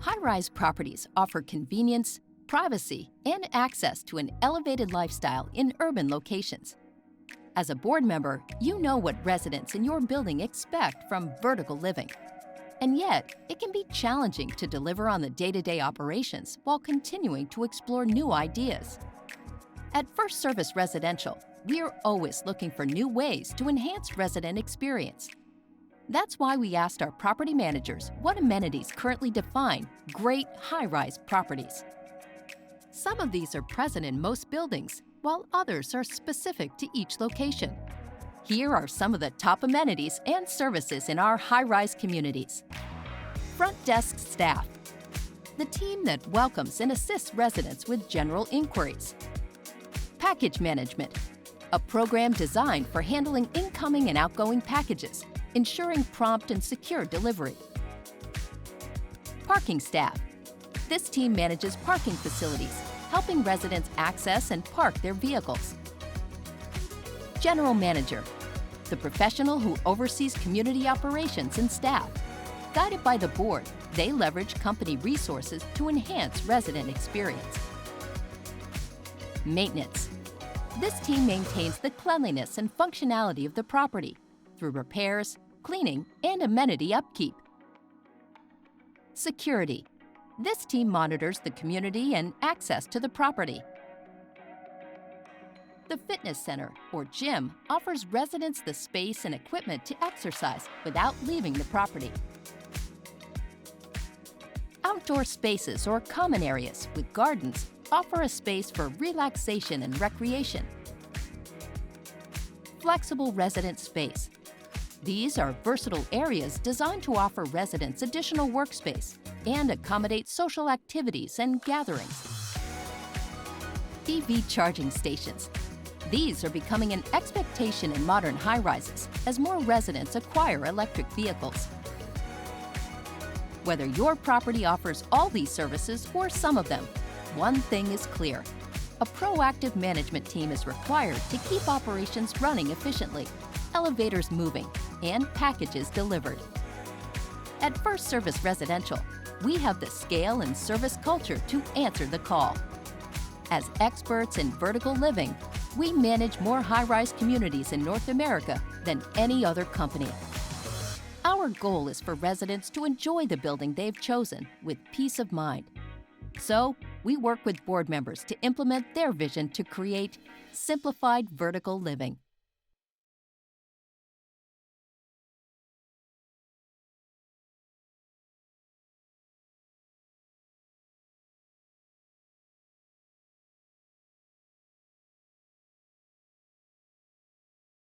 High-rise properties offer convenience, privacy, and access to an elevated lifestyle in urban locations. As a board member, you know what residents in your building expect from vertical living. And yet, it can be challenging to deliver on the day-to-day operations while continuing to explore new ideas. At FirstService Residential, we are always looking for new ways to enhance resident experience. That's why we asked our property managers what amenities currently define great high-rise properties. Some of these are present in most buildings, while others are specific to each location. Here are some of the top amenities and services in our high-rise communities. Front desk staff, the team that welcomes and assists residents with general inquiries. Package management, a program designed for handling incoming and outgoing packages, ensuring prompt and secure delivery. Parking staff, this team manages parking facilities, helping residents access and park their vehicles. General manager, the professional who oversees community operations and staff. Guided by the board, they leverage company resources to enhance resident experience. Maintenance. This team maintains the cleanliness and functionality of the property through repairs, cleaning, and amenity upkeep. Security. This team monitors the community and access to the property. The fitness center, or gym, offers residents the space and equipment to exercise without leaving the property. Outdoor spaces or common areas with gardens offer a space for relaxation and recreation. Flexible resident space. These are versatile areas designed to offer residents additional workspace and accommodate social activities and gatherings. EV charging stations. These are becoming an expectation in modern high-rises as more residents acquire electric vehicles. Whether your property offers all these services or some of them, one thing is clear. A proactive management team is required to keep operations running efficiently, elevators moving, and packages delivered. At FirstService Residential, we have the scale and service culture to answer the call. As experts in vertical living, we manage more high-rise communities in North America than any other company. Our goal is for residents to enjoy the building they've chosen with peace of mind. So, we work with board members to implement their vision to create simplified vertical living.